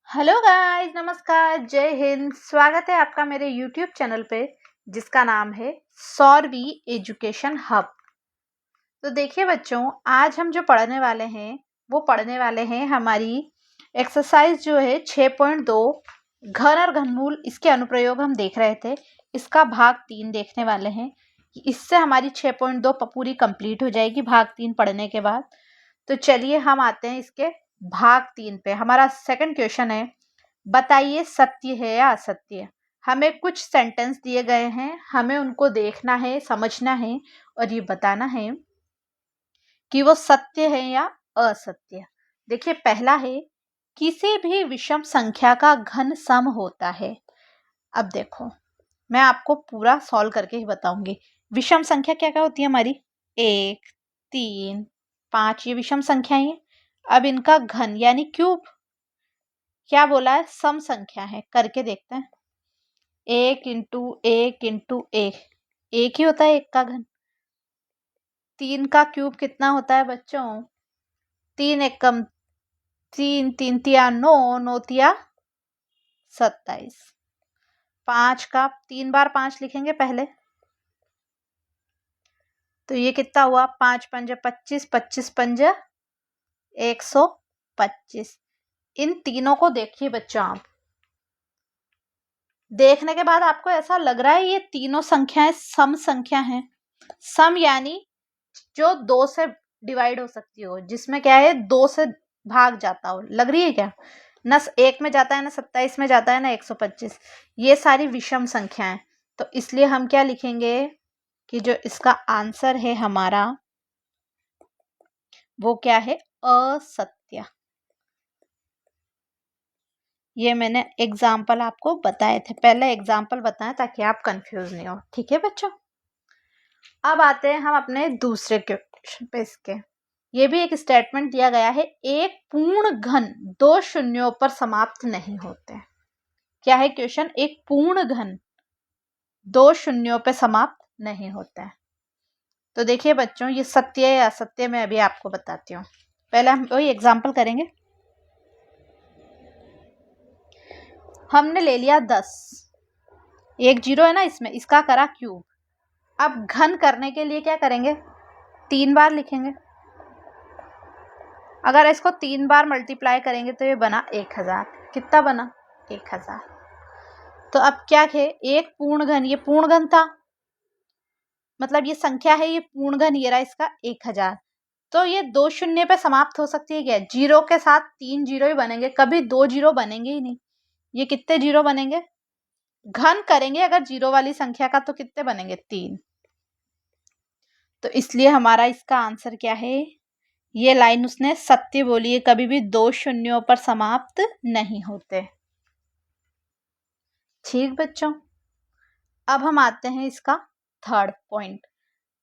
Hello guys, नमस्कार, जय हिंद। स्वागत है आपका मेरे यूट्यूब चैनल पे जिसका नाम है सौरवी एजुकेशन हब। तो देखिए बच्चों, आज हम जो पढ़ने वाले हैं वो पढ़ने वाले हैं हमारी एक्सरसाइज जो है 6.2 घन और घनमूल, इसके अनुप्रयोग हम देख रहे थे। इसका भाग 3 देखने वाले हैं। इससे हमारी 6.2 पूरी कंप्लीट हो जाएगी भाग 3 पढ़ने के बाद। तो चलिए हम आते हैं इसके भाग 3 पे। हमारा सेकंड क्वेश्चन है, बताइए सत्य है या असत्य। हमें कुछ सेंटेंस दिए गए हैं, हमें उनको देखना है, समझना है और ये बताना है कि वो सत्य है या असत्य। देखिए, पहला है, किसी भी विषम संख्या का घन सम होता है। अब देखो, मैं आपको पूरा सॉल्व करके ही बताऊंगी। विषम संख्या क्या क्या होती है हमारी? 1, 3, 5, ये विषम संख्याएं हैं। अब इनका घन यानी क्यूब क्या बोला है? सम संख्या है। करके देखते हैं। 1 इंटू 1 इंटू 1, एक ही होता है एक का घन। 3 का क्यूब कितना होता है बच्चों? 3 एकम 3, 3 तिया 9, 9 तिया 27। 5 का 3 बार 5 लिखेंगे पहले, तो ये कितना हुआ? 5 पंजे 25, 25 पंजे 125। इन तीनों को देखिए बच्चों, आप देखने के बाद आपको ऐसा लग रहा है ये तीनों संख्याएं सम संख्या हैं। सम यानी जो 2 से डिवाइड हो सकती हो, जिसमें क्या है 2 से भाग जाता हो। लग रही है क्या? न 1 में जाता है, ना 27 में जाता है, ना 125। ये सारी विषम संख्याएं। तो इसलिए हम क्या लिखेंगे कि जो इसका आंसर है हमारा वो क्या है? असत्य। ये मैंने एग्जाम्पल आपको बताए थे, पहले एग्जाम्पल बताएं ताकि आप कंफ्यूज नहीं हो। ठीक है बच्चों, अब आते हैं हम अपने दूसरे क्वेश्चन पे। इसके ये भी एक स्टेटमेंट दिया गया है, एक पूर्ण घन 2 शून्यों पर समाप्त नहीं होते। क्या है क्वेश्चन? एक पूर्ण घन 2 शून्यों पर समाप्त नहीं होता है। तो देखिए बच्चों, ये सत्य है या असत्य मैं अभी आपको बताती हूँ। पहले हम वही एग्जाम्पल करेंगे। हमने ले लिया 10, एक जीरो है ना इसमें, इसका करा क्यूब। अब घन करने के लिए क्या करेंगे? 3 बार लिखेंगे। अगर इसको 3 बार मल्टीप्लाई करेंगे तो ये बना 1000। कितना बना? 1000। तो अब क्या है? एक पूर्ण घन, ये पूर्ण घन था, मतलब ये संख्या है, ये पूर्ण घन ये रहा इसका 1000। तो ये 2 शून्य पे समाप्त हो सकती है क्या? जीरो के साथ 3 जीरो ही बनेंगे, कभी 2 जीरो बनेंगे ही नहीं। ये कितने जीरो बनेंगे? घन करेंगे अगर जीरो वाली संख्या का तो कितने बनेंगे? 3। तो इसलिए हमारा इसका आंसर क्या है? ये लाइन उसने सत्य बोली है, कभी भी 2 शून्यों पर समाप्त नहीं होते। ठीक बच्चों, अब हम आते हैं इसका थर्ड पॉइंट।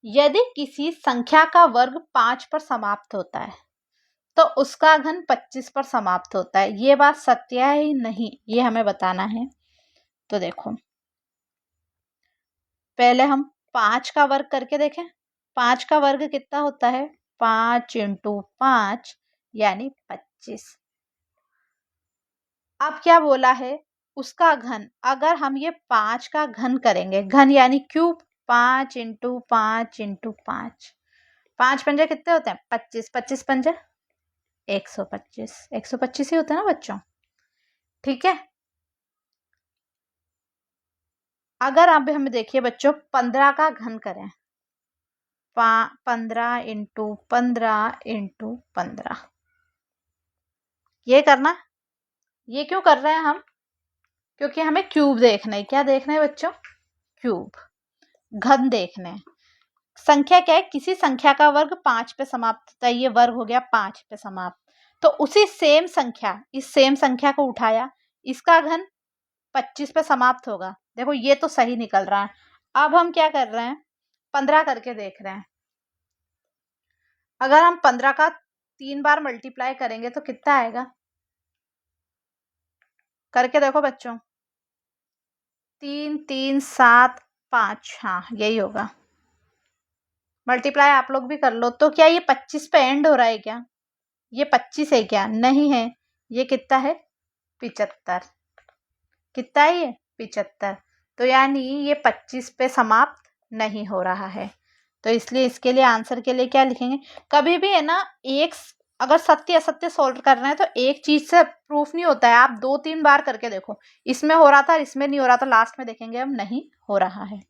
यदि किसी संख्या का वर्ग 5 पर समाप्त होता है तो उसका घन 25 पर समाप्त होता है। ये बात सत्य है ही नहीं, ये हमें बताना है। तो देखो, पहले हम 5 का वर्ग करके देखें। 5 का वर्ग कितना होता है? 5 इंटू 5 यानी 25। अब क्या बोला है? उसका घन। अगर हम ये 5 का घन करेंगे, घन यानी क्यूब, 5 इंटू 5 इंटू 5, 5 पंजे कितने होते हैं? 25, 25 पंजे 125, 125 ही होता है ना बच्चों। ठीक है, अगर आप हमें देखिए बच्चों 15 का घन करें, 15 इंटू 15 इंटू 15, ये करना। ये क्यों कर रहे हैं हम? क्योंकि हमें क्यूब देखना है। क्या देखना है बच्चों? क्यूब। घन देखने हैं। संख्या क्या है? किसी संख्या का वर्ग 5 पे समाप्त होता है। ये वर्ग हो गया 5 पे समाप्त। तो उसी सेम संख्या, इस सेम संख्या को उठाया, इसका घन 25 पे समाप्त होगा। देखो ये तो सही निकल रहा है। अब हम क्या कर रहे हैं? 15 करके देख रहे हैं। अगर हम 15 का 3 बार मल्टीप्लाई करेंगे तो कितना आएगा? करके देखो बच्चों। 3 3 7 5, हाँ यही होगा। मल्टीप्लाई आप लोग भी कर लो। तो क्या ये 25 पे एंड हो रहा है क्या? ये 25 है क्या? नहीं है। ये कितना है? 75। कितना है ये? 75। तो यानी ये 25 पे समाप्त नहीं हो रहा है। तो इसलिए इसके लिए आंसर के लिए क्या लिखेंगे? कभी भी है ना, एक अगर सत्य असत्य सोल्व कर रहे हैं तो एक चीज से प्रूफ नहीं होता है। आप 2-3 बार करके देखो, इसमें हो रहा था, इसमें नहीं हो रहा था, लास्ट में देखेंगे अब नहीं हो रहा है।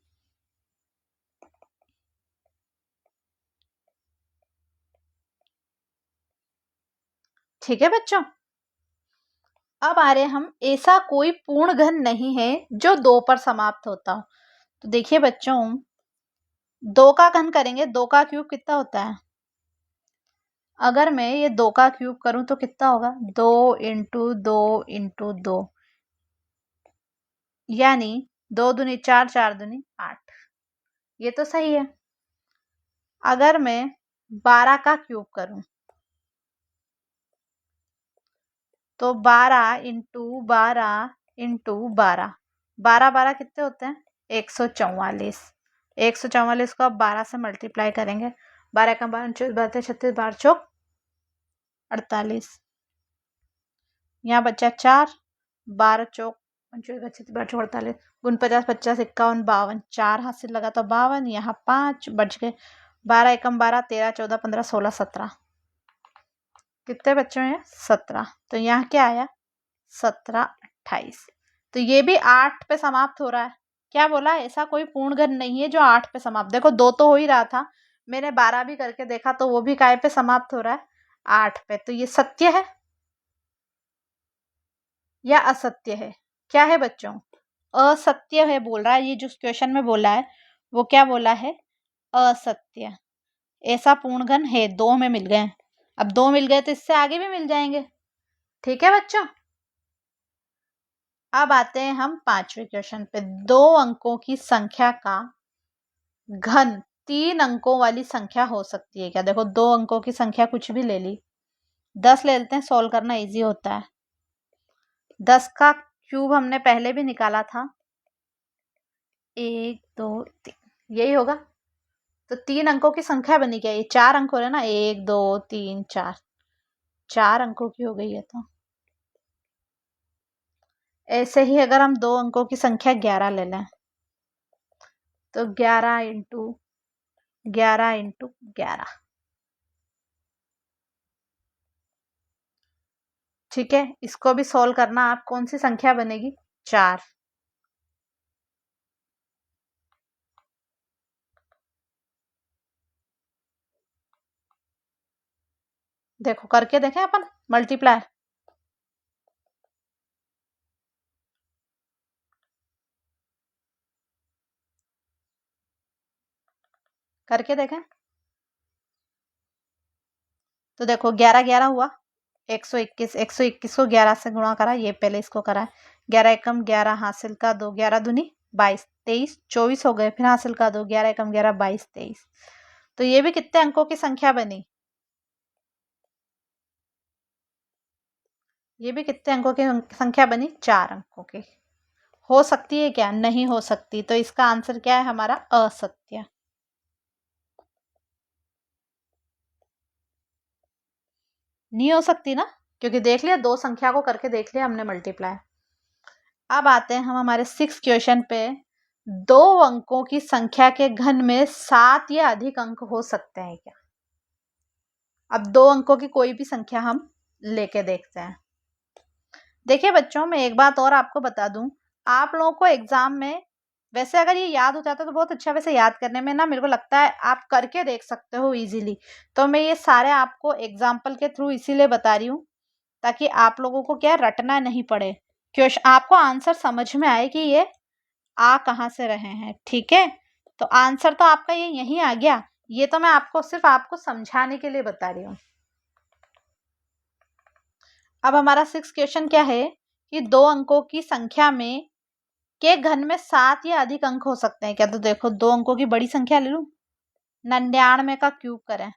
ठीक है बच्चों, अब आ रहे हम, ऐसा कोई पूर्ण घन नहीं है जो 2 पर समाप्त होता हो। तो देखिए बच्चों, 2 का घन करेंगे, 2 का क्यूब कितना होता है? अगर मैं ये 2 का क्यूब करूं तो कितना होगा? 2 इंटू 2 इंटू 2, यानी 2 दूनी 4, 4 दूनी 8। ये तो सही है। अगर मैं 12 का क्यूब करूं तो 12 इंटू 12 इंटू 12, 12 12 कितने होते हैं? 144। 144 को अब 12 से मल्टीप्लाई करेंगे। 12 का 12, 24, 32, 36, 12 चौक 48। यहाँ बचा 4, 12 चौक 25, 25, 12 चौक 48, 49, 50, 51, 52, 4 हाथ से लगा तो 52, यहाँ 5 बच गए। 12 एकम 12, 13, 14, 15, 16, 17। कितने बच्चे हैं? 17। तो यहाँ क्या आया? 17, 28। तो ये भी 8 पे समाप्त हो रहा है। क्या बोला? ऐसा कोई पूर्ण घन नहीं है जो 8 पे समाप्त। देखो 2 तो हो ही रहा था, मैंने 12 भी करके देखा तो वो भी काय पे समाप्त हो रहा है? 8 पे। तो ये सत्य है या असत्य है? क्या है बच्चों? असत्य है बोल रहा है। ये जो क्वेश्चन में बोला है वो क्या बोला है? असत्य। ऐसा पूर्ण घन है, 2 में मिल गए। अब 2 मिल गए तो इससे आगे भी मिल जाएंगे। ठीक है बच्चों, अब आते हैं हम 5वें क्वेश्चन पे। 2 अंकों की संख्या का घन 3 अंकों वाली संख्या हो सकती है क्या? देखो 2 अंकों की संख्या कुछ भी ले ली, 10 ले लेते हैं, सोल्व करना इजी होता है। 10 का क्यूब हमने पहले भी निकाला था, 1 2 3, यही होगा। तो 3 अंकों की संख्या बनी क्या? ये 4 अंक हो रहे ना, 1 2 3 4, 4 अंकों की हो गई है। तो ऐसे ही अगर हम 2 अंकों की संख्या 11 ले लें तो 11 इंटू 11 इंटू 11। ठीक है, इसको भी सोल्व करना। आप कौन सी संख्या बनेगी? 4। देखो करके देखें अपन मल्टीप्लाई। करके देखें तो देखो 11 11 हुआ, 121, 121 को 11 से गुणा करा, ये पहले इसको करा है। 11 एकम 11 हासिल का 2, 11 दूनी 22, 23, 24 हो गए, फिर हासिल का 2, 11 एकम 11 22, 23। तो ये भी कितने अंकों की संख्या बनी? ये भी कितने अंकों की संख्या बनी? 4 अंकों की। हो सकती है क्या? नहीं हो सकती। तो इसका आंसर क्या है हमारा? असत्य। नहीं हो सकती ना, क्योंकि देख लिया, 2 संख्या को करके देख लिया हमने मल्टीप्लाई। अब आते हैं हम हमारे 6 क्वेश्चन पे। 2 अंकों की संख्या के घन में 7 या अधिक अंक हो सकते हैं क्या? अब 2 अंकों की कोई भी संख्या हम लेके देखते हैं। देखिए बच्चों, मैं एक बात और आपको बता दूं, आप लोगों को एग्जाम में वैसे अगर ये याद हो जाता तो बहुत अच्छा, वैसे याद करने में ना मेरे को लगता है आप करके देख सकते हो इजीली। तो मैं ये सारे आपको एग्जाम्पल के थ्रू इसीलिए बता रही हूँ ताकि आप लोगों को क्या रटना नहीं पड़े, क्वेश्चन आपको आंसर समझ में आए कि ये आ कहाँ से रहे हैं। ठीक है, तो आंसर तो आपका ये यहीं आ गया। ये तो मैं आपको सिर्फ आपको समझाने के लिए बता रही हूँ। अब हमारा 6 क्वेश्चन क्या है कि 2 अंकों की संख्या में के घन में 7 या अधिक अंक हो सकते हैं क्या? तो देखो 2 अंकों की बड़ी संख्या ले लूं, 99 का क्यूब करें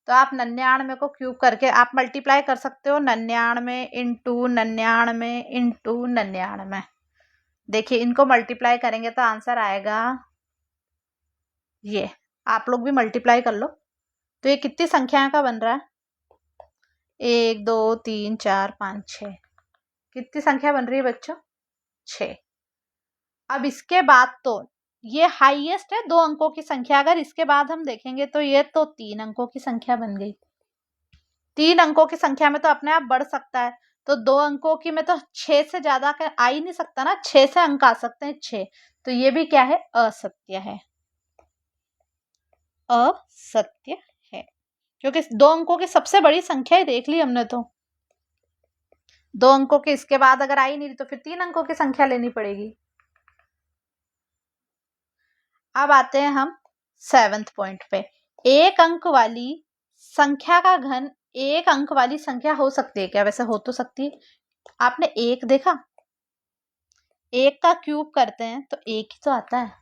तो आप 99 को क्यूब करके आप मल्टीप्लाई कर सकते हो, 99 इंटू 99 इंटू 99। देखिए इनको मल्टीप्लाई करेंगे तो आंसर आएगा ये। आप लोग भी मल्टीप्लाई कर लो। तो ये कितनी संख्या का बन रहा है? 1 2 3 4 5 6। कितनी संख्या बन रही है बच्चों? 6। अब इसके बाद तो ये हाईएस्ट है 2 अंकों की संख्या। अगर इसके बाद हम देखेंगे तो ये तो 3 अंकों की संख्या बन गई। 3 अंकों की संख्या में तो अपने आप बढ़ सकता है, तो 2 अंकों की में तो 6 से ज्यादा आ ही नहीं सकता ना। 6 से अंक आ सकते हैं 6, तो ये भी क्या है? असत्य है। असत्य है, क्योंकि 2 अंकों की सबसे बड़ी संख्या ही देख ली हमने। तो 2 अंकों के इसके बाद अगर आई नहीं तो फिर 3 अंकों की संख्या लेनी पड़ेगी। अब आते हैं हम 7th पॉइंट पे। एक अंक वाली संख्या का घन 1 अंक वाली संख्या हो सकती है क्या? वैसे हो तो सकती है। आपने 1 देखा, 1 का क्यूब करते हैं तो 1 ही तो आता है।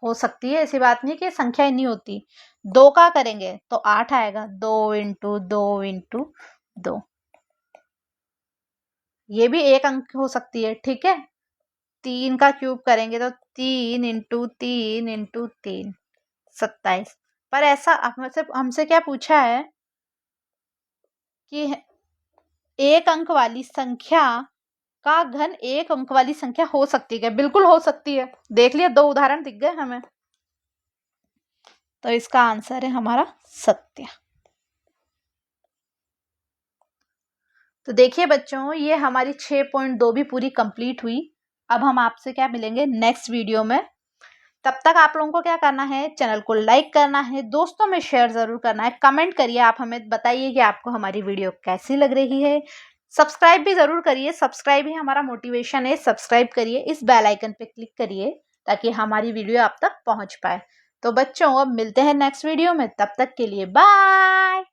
हो सकती है, ऐसी बात नहीं कि संख्या ही नहीं होती। 2 का करेंगे तो 8 आएगा। 2 इंटू 2 इंटू 2, ये भी 1 अंक हो सकती है। ठीक है। 3 का क्यूब करेंगे तो 3 इंटू 3 इंटू 3, 27। पर ऐसा हमसे क्या पूछा है कि 1 अंक वाली संख्या का घन 1 अंक वाली संख्या हो सकती है? बिल्कुल हो सकती है। देख लिया, 2 उदाहरण दिख गए हमें। तो इसका आंसर है हमारा सत्य। तो देखिए बच्चों, ये हमारी 6.2 भी पूरी कंप्लीट हुई। अब हम आपसे क्या मिलेंगे नेक्स्ट वीडियो में। तब तक आप लोगों को क्या करना है? चैनल को लाइक करना है, दोस्तों में शेयर जरूर करना है, कमेंट करिए। आप हमें बताइए कि आपको हमारी वीडियो कैसी लग रही है। सब्सक्राइब भी जरूर करिए, सब्सक्राइब ही हमारा मोटिवेशन है। सब्सक्राइब करिए, इस बेल आइकन पे क्लिक करिए ताकि हमारी वीडियो आप तक पहुंच पाए। तो बच्चों अब मिलते हैं नेक्स्ट वीडियो में, तब तक के लिए बाय।